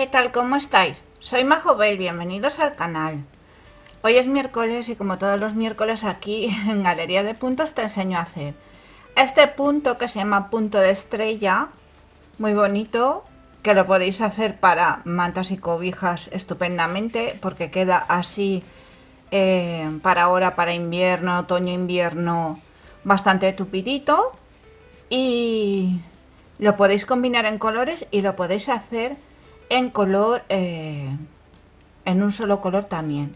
¿qué tal? ¿Cómo estáis? Soy Majobel, bienvenidos al canal. Hoy es miércoles y como todos los miércoles aquí en Galería de Puntos te enseño a hacer este punto que se llama punto de estrella, muy bonito, que lo podéis hacer para mantas y cobijas estupendamente porque queda así para ahora, para invierno, otoño-invierno, bastante tupidito y lo podéis combinar en colores y lo podéis hacer en color, en un solo color también.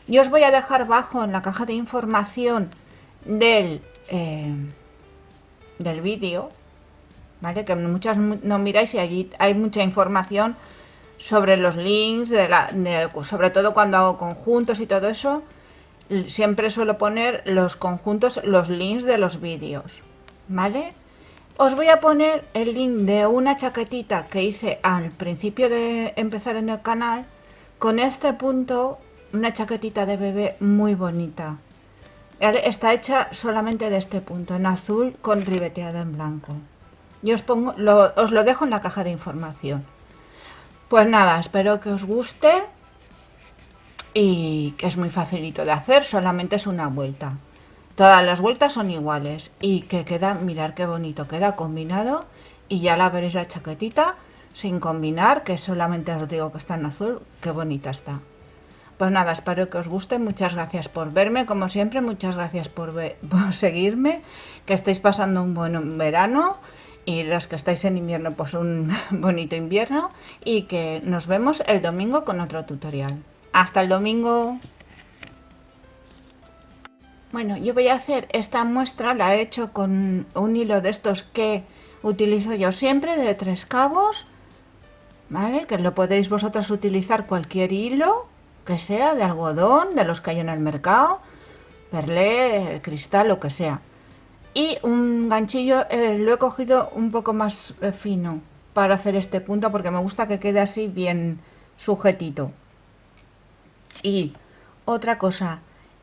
Yo os voy a dejar abajo en la caja de información del, eh, del vídeo, ¿vale? Que muchas no miráis y allí hay mucha información sobre los links, sobre todo cuando hago conjuntos y todo eso. Siempre suelo poner los conjuntos, los links de los vídeos, ¿vale? Os voy a poner el link de una chaquetita que hice al principio de empezar en el canal con este punto, una chaquetita de bebé muy bonita. Está hecha solamente de este punto, en azul con ribeteado en blanco. Yo os lo dejo en la caja de información. Pues nada, espero que os guste y que es muy facilito de hacer, solamente es una vuelta. Todas las vueltas son iguales y que queda, mirar qué bonito queda combinado y ya la veréis la chaquetita sin combinar, que solamente os digo que está en azul, qué bonita está. Pues nada, espero que os guste, muchas gracias por verme, como siempre, muchas gracias por seguirme, que estéis pasando un buen verano y los que estáis en invierno, pues un bonito invierno y que nos vemos el domingo con otro tutorial. Hasta el domingo. Bueno, yo voy a hacer esta muestra, la he hecho con un hilo de estos que utilizo yo siempre, de 3 cabos, ¿vale? Que lo podéis vosotros utilizar cualquier hilo, que sea de algodón, de los que hay en el mercado, perlé, cristal, lo que sea. Y un ganchillo, lo he cogido un poco más fino para hacer este punto, porque me gusta que quede así bien sujetito. Y otra cosa,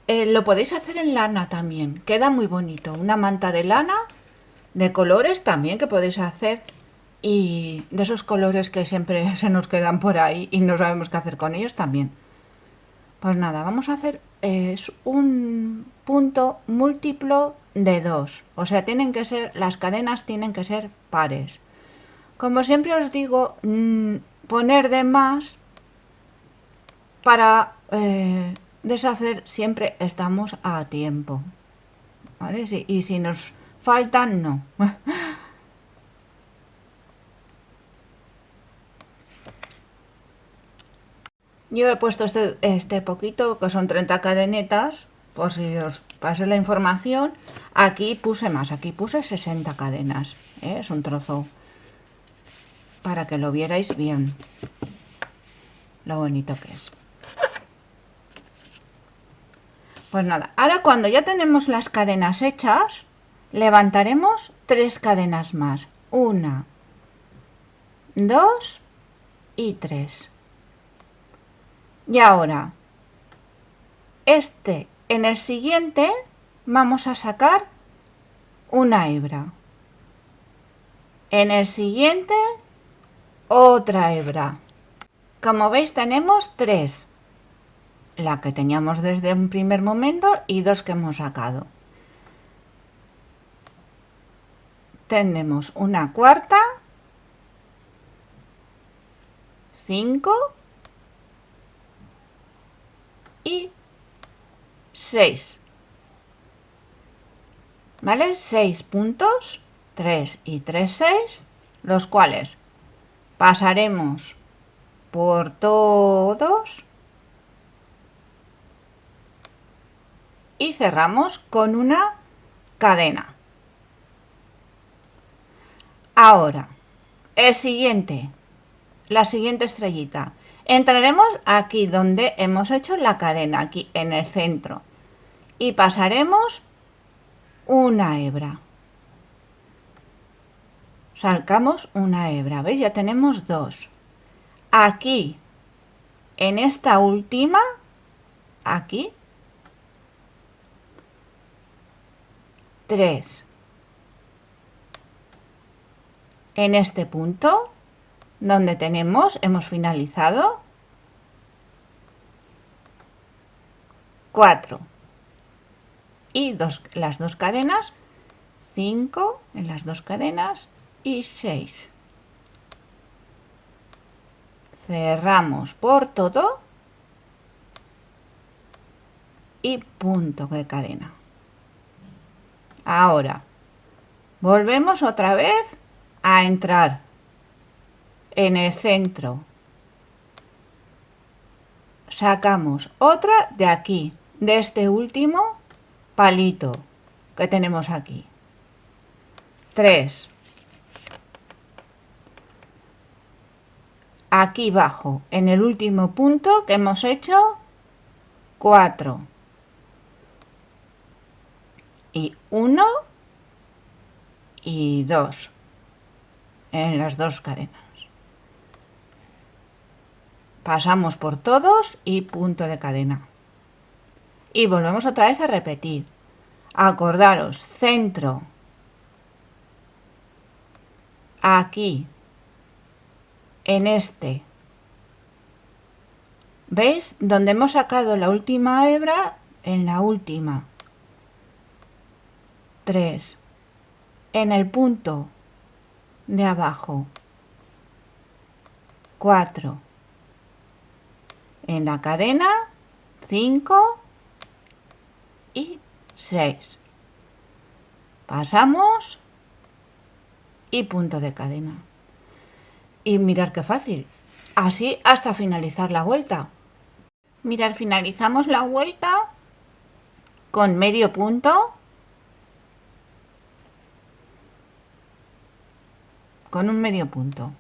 lo podéis hacer en lana también, queda muy bonito. Una manta de lana, de colores también que podéis hacer. Y de esos colores que siempre se nos quedan por ahí y no sabemos qué hacer con ellos también. Pues nada, vamos a hacer un punto múltiplo de 2. O sea, las cadenas tienen que ser pares. Como siempre os digo, poner de más para deshacer siempre estamos a tiempo, ¿vale? Sí, y si nos faltan, no. Yo he puesto este poquito, que son 30 cadenetas, por si os pase la información. Aquí puse más, aquí puse 60 cadenas, ¿eh? Es un trozo para que lo vierais bien, lo bonito que es. Pues nada, ahora cuando ya tenemos las cadenas hechas, levantaremos 3 cadenas más. 1, 2 y 3. Y ahora, en el siguiente vamos a sacar una hebra. En el siguiente, otra hebra. Como veis, tenemos 3. La que teníamos desde un primer momento y 2 que hemos sacado. Tenemos una cuarta, 5 y 6. ¿Vale? 6 puntos, 3 y 3, 6, los cuales pasaremos por todos y cerramos con una cadena. Ahora, la siguiente estrellita. Entraremos aquí donde hemos hecho la cadena, aquí en el centro, y pasaremos una hebra. Sacamos una hebra, ¿veis? Ya tenemos 2. Aquí, en esta última, aquí, 3. En este punto, donde hemos finalizado 4 y las dos cadenas, 5 en las dos cadenas y 6. Cerramos por todo y punto de cadena. Ahora volvemos otra vez a entrar en el centro. Sacamos otra de aquí, de este último palito que tenemos aquí. 3. Aquí bajo, en el último punto que hemos hecho, 4. Y 1 y 2 en las dos cadenas. Pasamos por todos y punto de cadena. Y volvemos otra vez a repetir. Acordaros, centro, aquí, en este. ¿Veis? Donde hemos sacado la última hebra, en la última. 3. En el punto de abajo. 4. En la cadena, 5 y 6. Pasamos y punto de cadena. Y mirar qué fácil. Así hasta finalizar la vuelta. Mirad, finalizamos la vuelta con medio punto, con un medio punto.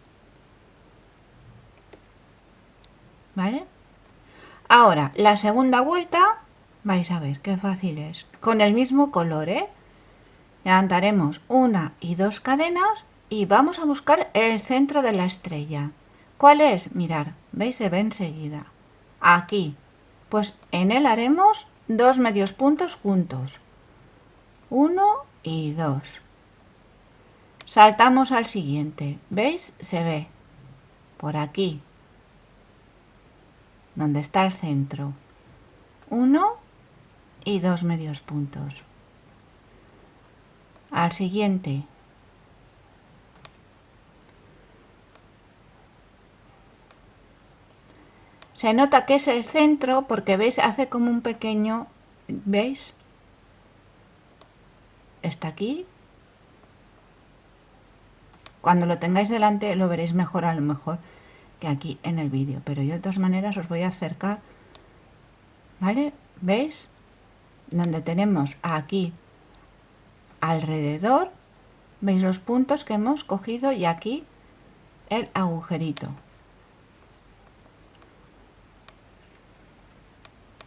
¿Vale? Ahora, la segunda vuelta, vais a ver qué fácil es. Con el mismo color, levantaremos una y dos cadenas y vamos a buscar el centro de la estrella. ¿Cuál es? Mirar, ¿veis? Se ve enseguida. Aquí. Pues en él haremos dos medios puntos juntos. 1 y 2. Saltamos al siguiente. ¿Veis? Se ve. Por aquí. Donde está el centro. 1 y 2 medios puntos. Al siguiente. Se nota que es el centro porque, ¿veis? Hace como un pequeño, ¿veis? Está aquí. Cuando lo tengáis delante lo veréis mejor, a lo mejor, que aquí en el vídeo. Pero yo de todas maneras os voy a acercar, ¿vale? ¿Veis? Donde tenemos aquí alrededor, ¿veis los puntos que hemos cogido? Y aquí el agujerito.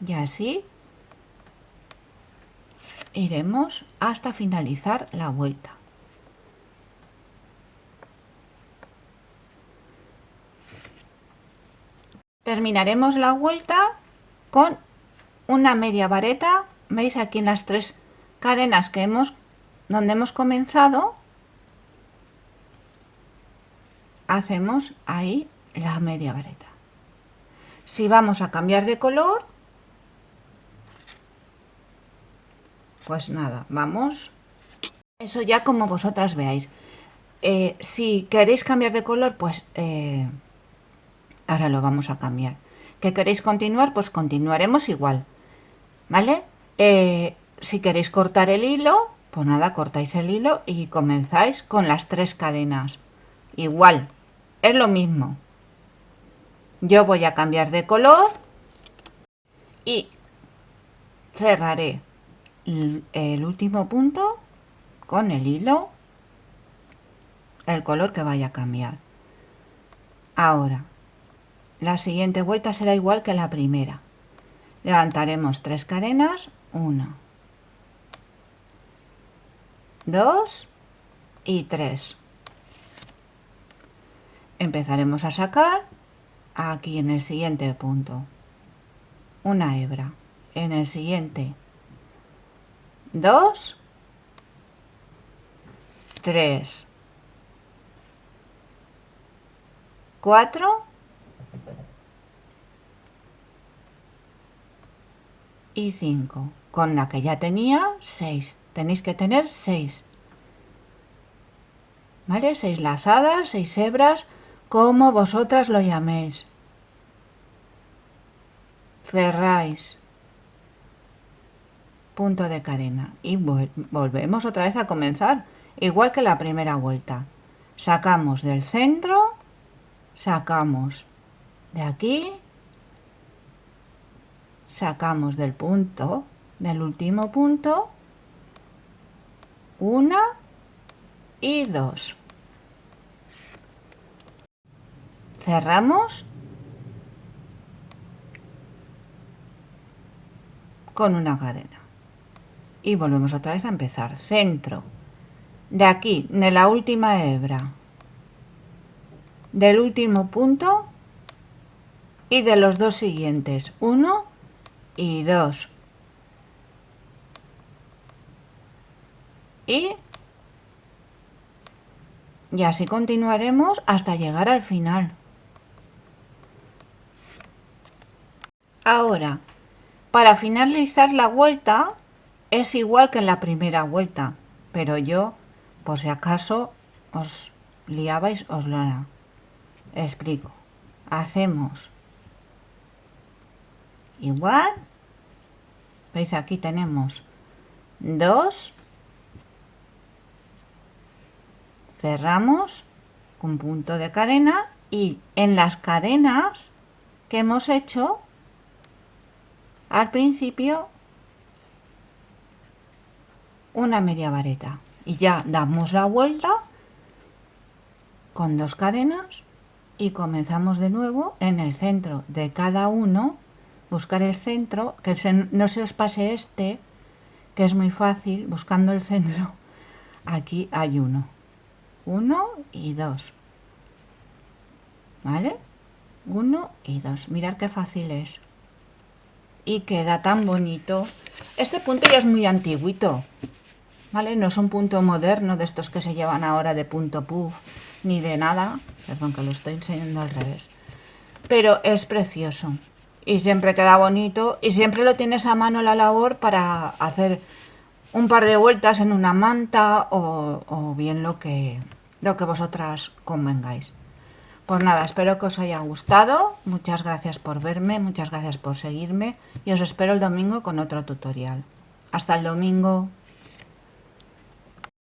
Y así iremos hasta finalizar la vuelta. Terminaremos la vuelta con una media vareta. ¿Veis? Aquí en las tres cadenas que donde hemos comenzado, hacemos ahí la media vareta. Si vamos a cambiar de color, pues nada, vamos. Eso ya como vosotras veáis. Si queréis cambiar de color, pues ahora lo vamos a cambiar. ¿Que queréis continuar? Pues continuaremos igual. ¿Vale? Si queréis cortar el hilo, pues nada, cortáis el hilo y comenzáis con las tres cadenas. Igual, es lo mismo. Yo voy a cambiar de color y cerraré el último punto con el hilo, el color que vaya a cambiar. Ahora, la siguiente vuelta será igual que la primera. Levantaremos tres cadenas, 1, 2 y 3. Empezaremos a sacar aquí en el siguiente punto una hebra, en el siguiente 2, 3, 4 y 5. Con la que ya tenía 6. Tenéis que tener 6. ¿Vale? 6 lazadas, 6 hebras, como vosotras lo llaméis. Cerráis. Punto de cadena. Y volvemos otra vez a comenzar. Igual que la primera vuelta. Sacamos del centro. Sacamos de aquí. Sacamos del punto, del último punto. 1 y 2. Cerramos con una cadena y volvemos otra vez a empezar. Centro de aquí, de la última hebra, del último punto y de los dos siguientes, 1 y 2, y así continuaremos hasta llegar al final. Ahora, para finalizar la vuelta es igual que en la primera vuelta, pero yo, por si acaso os liabais, os lo explico. Hacemos igual, veis, aquí tenemos 2, cerramos con punto de cadena y en las cadenas que hemos hecho al principio una media vareta y ya damos la vuelta con 2 cadenas y comenzamos de nuevo en el centro de cada uno, buscar el centro, que no se os pase este, que es muy fácil, buscando el centro. Aquí hay 1 y 2, ¿vale? 1 y 2, mirad qué fácil es y queda tan bonito. Este punto ya es muy antiguito, ¿vale? No es un punto moderno de estos que se llevan ahora de punto puff ni de nada, perdón que lo estoy enseñando al revés, pero es precioso y siempre queda bonito y siempre lo tienes a mano la labor para hacer un par de vueltas en una manta o bien lo que vosotras convengáis. Pues nada, espero que os haya gustado, muchas gracias por verme, muchas gracias por seguirme y os espero el domingo con otro tutorial. Hasta el domingo.